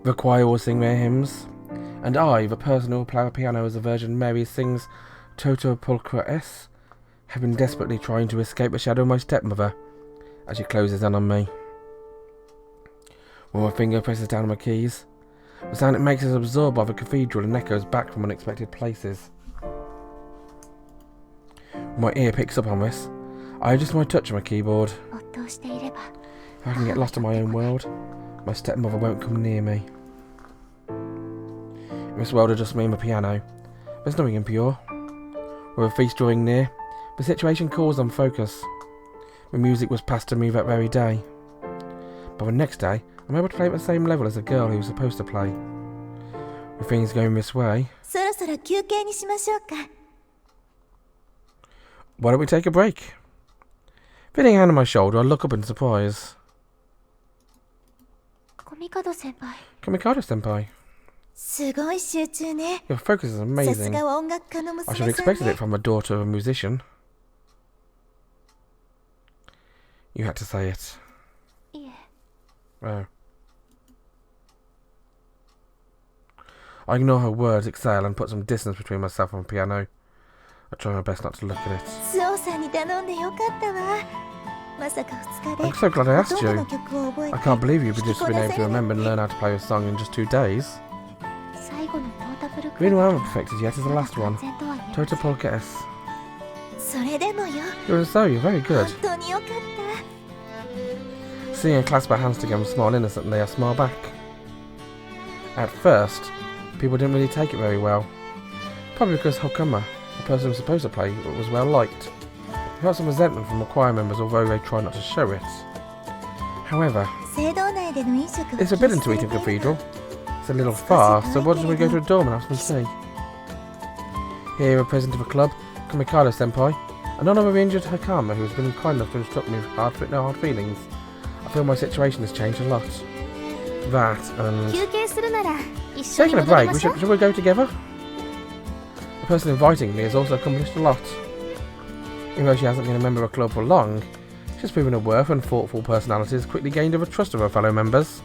The choir will sing their hymns, and I, the person who will play the piano as the Virgin Mary sings Toto Pulchra S, have been desperately trying to escape the shadow of my stepmother as she closes in on me. When my finger presses down on my keys, the sound it makes is absorbed by the cathedral and echoes back from unexpected places. When my ear picks up on this, I adjust my touch on my keyboard. If I can get lost in my own world, my stepmother won't come near me. In this world of just me and my piano, there's nothing impure. With a feast drawing near, the situation calls on focus. The music was passed to me that very day. But the next day, I'm able to play at the same level as the girl who was supposed to play. With things going this way, why don't we take a break? Feeling a hand on my shoulder, I look up in surprise. Kamikado-senpai. Your focus is amazing. I should have expected it from the daughter of a musician. You had to say it. Oh. I ignore her words, exhale, and put some distance between myself and the piano. I try my best not to look at it. I'm so glad I asked you. I can't believe you've just been able to remember and learn how to play a song in just 2 days. The only one I haven't perfected yet is the last one, Toto Polka S. You're very good. Seeing her clasp her hands together and smile innocently, I smile back. At first, people didn't really take it very well. Probably because Hokama, the person who was supposed to play, was well liked. I felt some resentment from the choir members, although they try not to show it. However, it's a bit into Eton Cathedral. It's a little far, so why don't we go to a dorm and have some tea? Here, a president of a club, Kamikado-senpai, and none of the injured Hakama, who has been kind enough to instruct me with no hard feelings. I feel my situation has changed a lot. That, and taking a break, should we go together? The person inviting me has also accomplished a lot. Even though she hasn't been a member of a club for long, she's proven her worth and thoughtful personality has quickly gained the trust of her fellow members.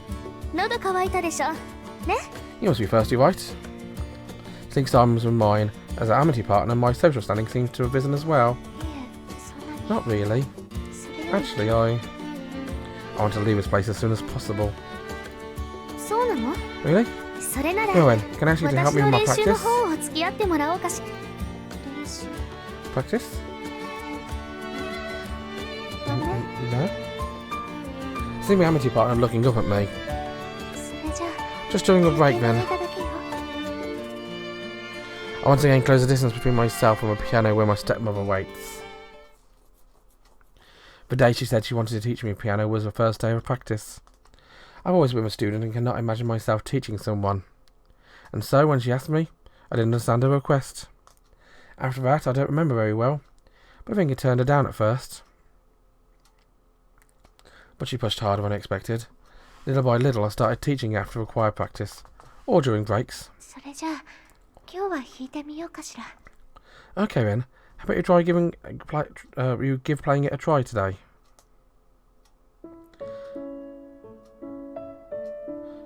You must be thirsty, right? Sync arms with mine. As an Amitiė partner, my social standing seems to have risen as well. Not really. Actually, I want to leave this place as soon as possible. Really? Go then. Can I ask you to help me with my practice? Practice? No? See my Amitiė partner looking up at me. Just during a break then. I once again close the distance between myself and the piano where my stepmother waits. The day she said she wanted to teach me piano was the first day of practice. I've always been a student and cannot imagine myself teaching someone. And so when she asked me, I didn't understand her request. After that, I don't remember very well, but I think I turned her down at first. But she pushed harder than I expected. Little by little, I started teaching after required practice, or during breaks. Okay then, how about you try give playing it a try today?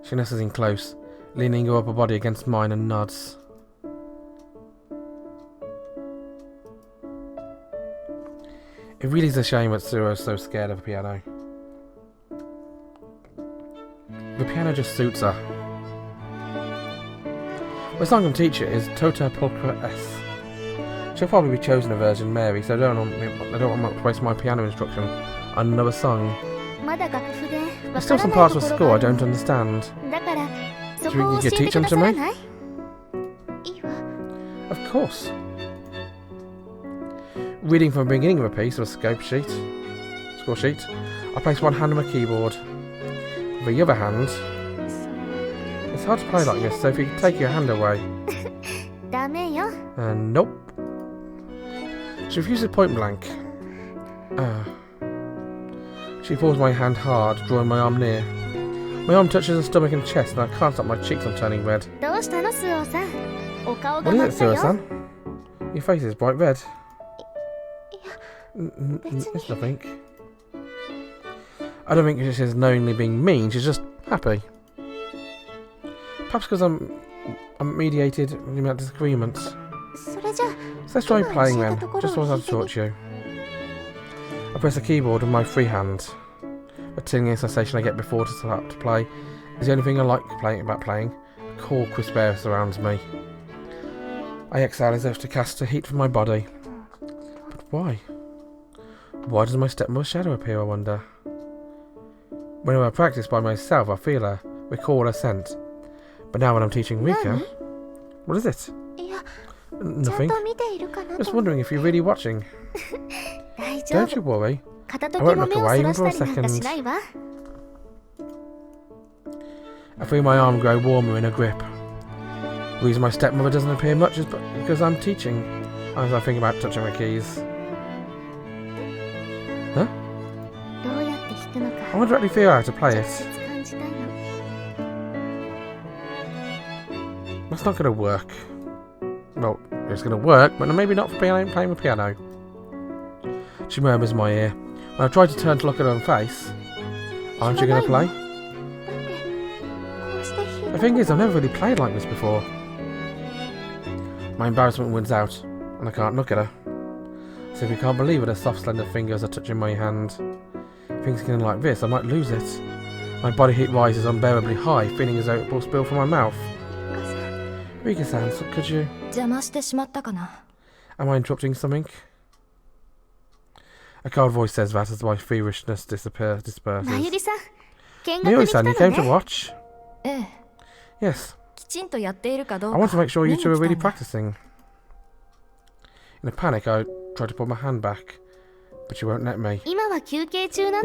She nestles in close, leaning her upper body against mine and nods. It really is a shame that Suoh is so scared of the piano. The piano just suits her. The song I'm teaching is Toto Pulchra S. She'll probably be chosen a Virgin Mary, so I don't want to waste my piano instruction on another song. There's still some parts of school I don't understand. Do you think you could teach them to me? Of course. Reading from the beginning of a piece of a score sheet, I place one hand on my keyboard. With the other hand, it's hard to play like this, so if you could take your hand away. Nope. She refuses point blank. She pulls my hand hard, drawing my arm near. My arm touches her stomach and chest, and I can't stop my cheeks from turning red. What is it, Suoh-san? Your face is bright red. It's nothing. I don't think she's knowingly being mean, she's just happy. Perhaps because I'm mediated disagreements. So let's try playing then, just as I've taught you. I press the keyboard with my free hand. The tingling sensation I get before to start to play is the only thing I like about playing. A cool, crisp air surrounds me. I exhale as if to cast the heat from my body. But why? Why does my stepmother's shadow appear, I wonder? Whenever I practice by myself, I feel her, recall her scent. But now when I'm teaching Rika... What is it? Nothing. Just wondering if you're really watching. Don't you worry. I won't look away even for a second. I feel my arm grow warmer in a grip. The reason my stepmother doesn't appear much is because I'm teaching, as I think about touching the keys. Huh? I wonder if I feel how to play it. That's not going to work. Well, it's going to work, but maybe not for playing the piano. She murmurs in my ear. When I try to turn to look at her face, aren't you going to play? The thing is, I've never really played like this before. My embarrassment wins out, and I can't look at her. I simply can't believe it, her soft, slender fingers are touching my hand. If things getting like this, I might lose it. My body heat rises unbearably high, feeling as though it will spill from my mouth. Rika-san, could you... Am I interrupting something? A cold voice says that as my feverishness disperses. Yuri-san, you came to watch? Yes. I want to make sure you two are really practicing. In a panic, I try to pull my hand back, but she won't let me. We're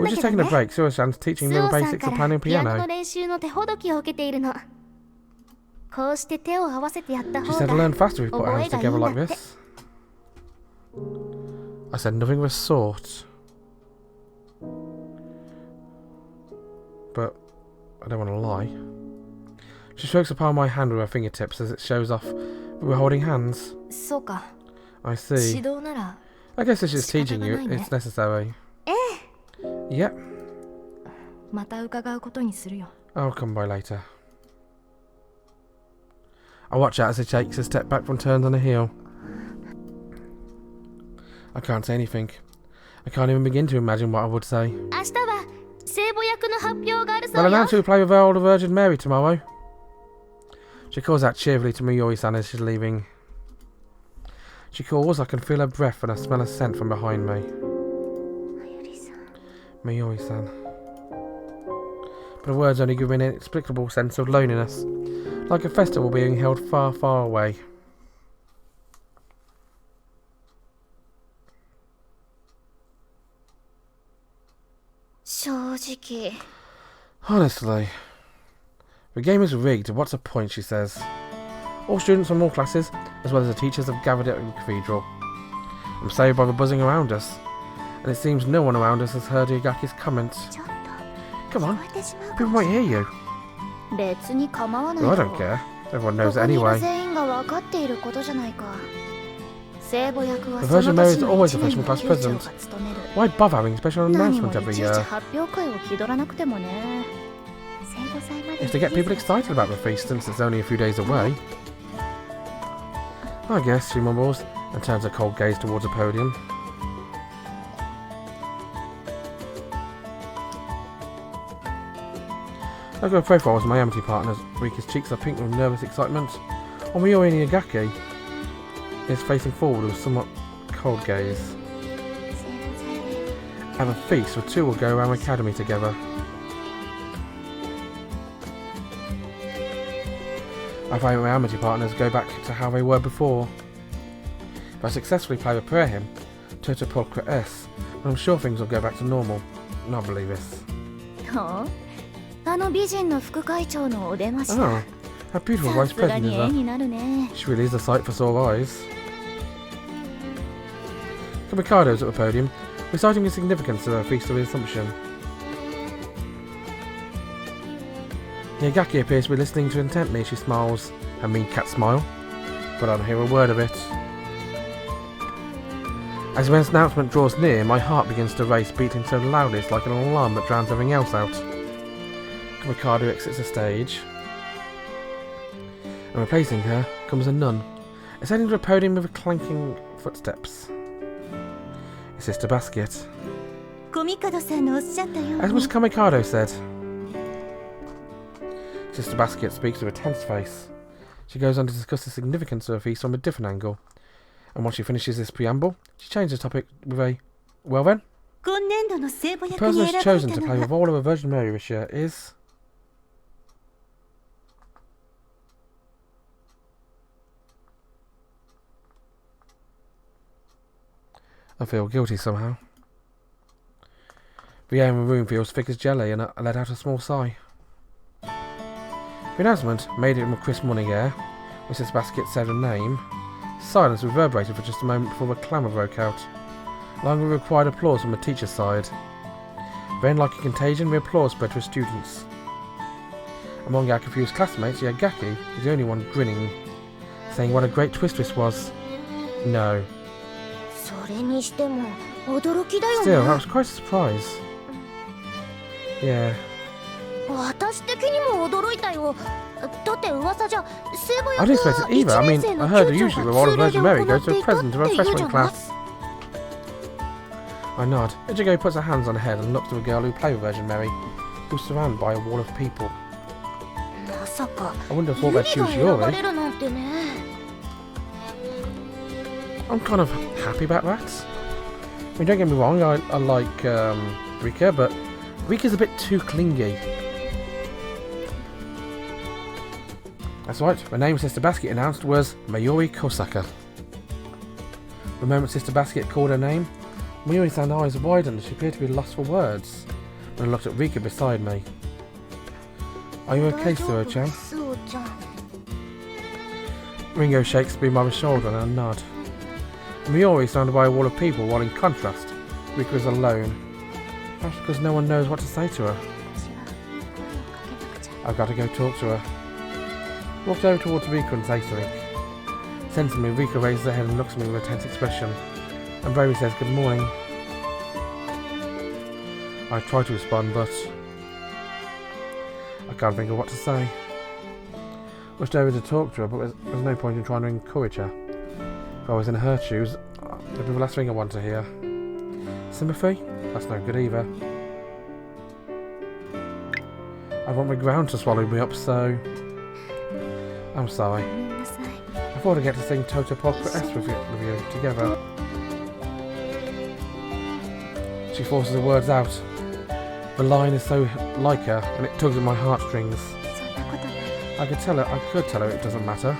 just taking a break. Suoh-san's teaching me the basics of playing piano. She said to learn faster if we put our hands together like this. I said nothing of the sort. But I don't want to lie. She strokes upon my hand with her fingertips as it shows off we were holding hands. I see. I guess if she's teaching you, it's necessary. Yep. I'll come by later. I watch out as he takes a step back from turns on a heel. I can't say anything. I can't even begin to imagine what I would say. Well, announce who will play with our older Virgin Mary tomorrow. She calls out cheerfully to Mayuri-san as she's leaving. She calls, I can feel her breath and I smell a scent from behind me. Mayuri-san. But the words only give me an inexplicable sense of loneliness, like a festival being held far, far away. Honestly, the game is rigged. What's the point, she says. All students from all classes, as well as the teachers, have gathered at the cathedral. I'm saved by the buzzing around us, and it seems no one around us has heard Igaki's comments. Come on, people might hear you. Well, I don't care. Everyone knows it anyway. The Virgin Mary is always a freshman class president. Why bother having a special announcement every year? It's to get people excited about the feast since it's only a few days away. I guess, she mumbles, and turns her cold gaze towards the podium. I go profiles of my Amitiė partners. Rika's cheeks are pink with nervous excitement, while Mayuri and Igaki is facing forward with a somewhat cold gaze. At a feast, the two will go around the academy together. I find my Amitiė partners go back to how they were before. If I successfully play the prayer hymn, Toto Pulchra S, then I'm sure things will go back to normal. And I believe this. Oh, how beautiful vice president is that? She really is a sight for sore eyes. Kamikado's at the podium, reciting the significance of the Feast of the Assumption. Igaki appears to be listening to intently as she smiles, her mean cat smile, but I don't hear a word of it. As the announcement draws near, my heart begins to race, beating so loudly it's like an alarm that drowns everything else out. Kamikado exits the stage. And replacing her comes a nun, ascending to a podium with clanking footsteps. It's Sister Basket. As Mr. Kamikado said. Sister Basket speaks with a tense face. She goes on to discuss the significance of her feast from a different angle. And once she finishes this preamble, she changes the topic with a, well then, the person who's chosen to play the role of a Virgin Mary this year is... I feel guilty somehow. The air in the room feels thick as jelly, and I let out a small sigh. The announcement made it in a crisp morning air, when Sister Basket said her name. Silence reverberated for just a moment before the clamour broke out, along with required applause from the teacher's side. Then, like a contagion, the applause spread to the students. Among our confused classmates, Yagaki was the only one grinning, saying what a great twist this was. No. Still, that was quite a surprise. Yeah. I didn't expect it either. I mean, I heard usually the role of Virgin Mary goes to a president of a freshman class. I nod. Ichigo puts her hands on her head and looks to the girl who played with Virgin Mary, who's surrounded by a wall of people. I wouldn't have thought they'd choose Yuri. I'm kind of happy about that. I mean, don't get me wrong, I like Rika, but Rika's a bit too clingy. That's right, the name Sister Basket announced was Mayuri Kosaka. The moment Sister Basket called her name, Mayuri's eyes widened and she appeared to be lost for words when I looked at Rika beside me. Are you okay, Suoh-chan? Ringo shakes me by the shoulder and I nod. Mayuri is surrounded by a wall of people, while in contrast, Rika is alone. Perhaps because no one knows what to say to her. I've got to go talk to her. Walked over towards Rika and say something. Sensing me, Rika raises her head and looks at me with a tense expression, and bravely says good morning. I try to respond, but I can't think of what to say. Rushed over to talk to her, but there's no point in trying to encourage her. If I was in her shoes, it'd be the last thing I want to hear. Sympathy? That's no good either. I want the ground to swallow me up, so... I'm sorry. I thought I'd get to sing Toto Pop S with you together. She forces the words out. The line is so like her, and it tugs at my heartstrings. I could tell her it doesn't matter.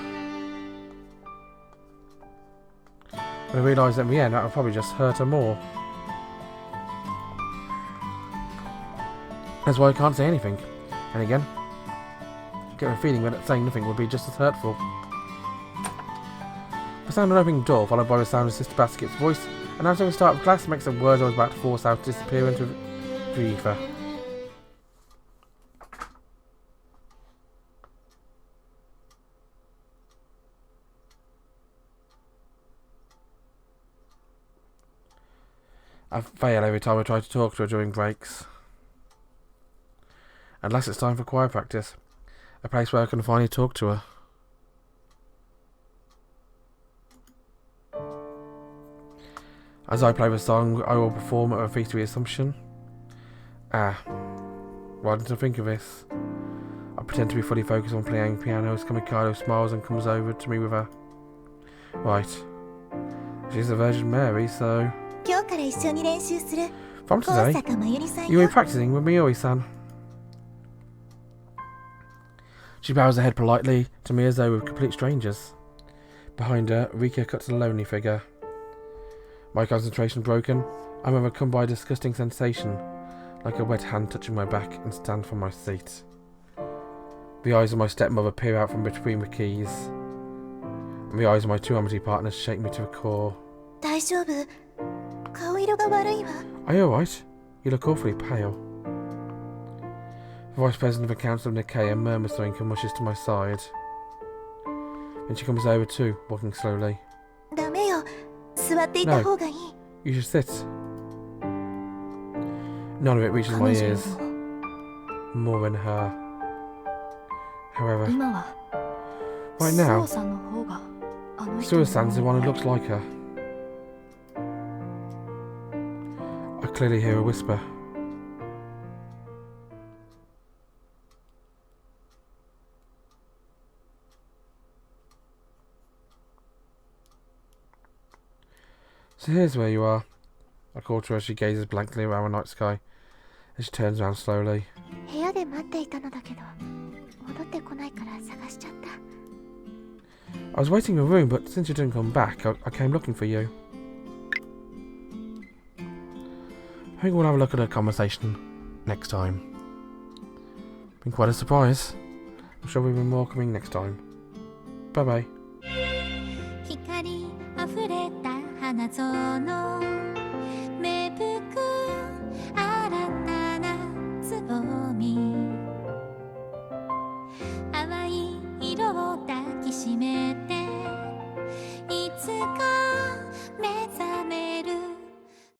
But I realised at the end that would probably just hurt her more. That's why I can't say anything. And again, I get a feeling that saying nothing would be just as hurtful. The sound of an opening door, followed by the sound of Sister Basket's voice, announcing the start of class, makes the words I was about to force out disappear into the ether. I fail every time I try to talk to her during breaks. At last it's time for choir practice. A place where I can finally talk to her. As I play the song I will perform at a Feast of the Assumption. Why didn't I think of this? I pretend to be fully focused on playing piano as Kamikado smiles and comes over to me with her. Right. She's the Virgin Mary, so... From today, you will be practicing with Mayuri-san. She bows her head politely to me as though we were complete strangers. Behind her, Rika cuts a lonely figure. My concentration broken, I'm overcome by a disgusting sensation, like a wet hand touching my back, and stand from my seat. The eyes of my stepmother peer out from between the keys, and the eyes of my two Amity partners shake me to the core. Are you alright? You look awfully pale. The Vice President of the Council of Nikkei murmurs something and rushes to my side. Then she comes over too, walking slowly. No, you should sit. None of it reaches my ears. More than her. However, Right now, スオさんの方があの人 Suoh-san's the one who looks like her. I clearly hear a whisper. So here's where you are. I call to her as she gazes blankly around the night sky, as she turns around slowly. 部屋で待っていたのだけど戻ってこないから探しちゃった。 I was waiting in your room, but since you didn't come back, I came looking for you. I think we'll have a look at her conversation next time. Been quite a surprise. I'm sure we'll be more coming next time. Bye bye. 光あふれた花園芽吹く新たなつぼみ淡い色を抱きしめていつか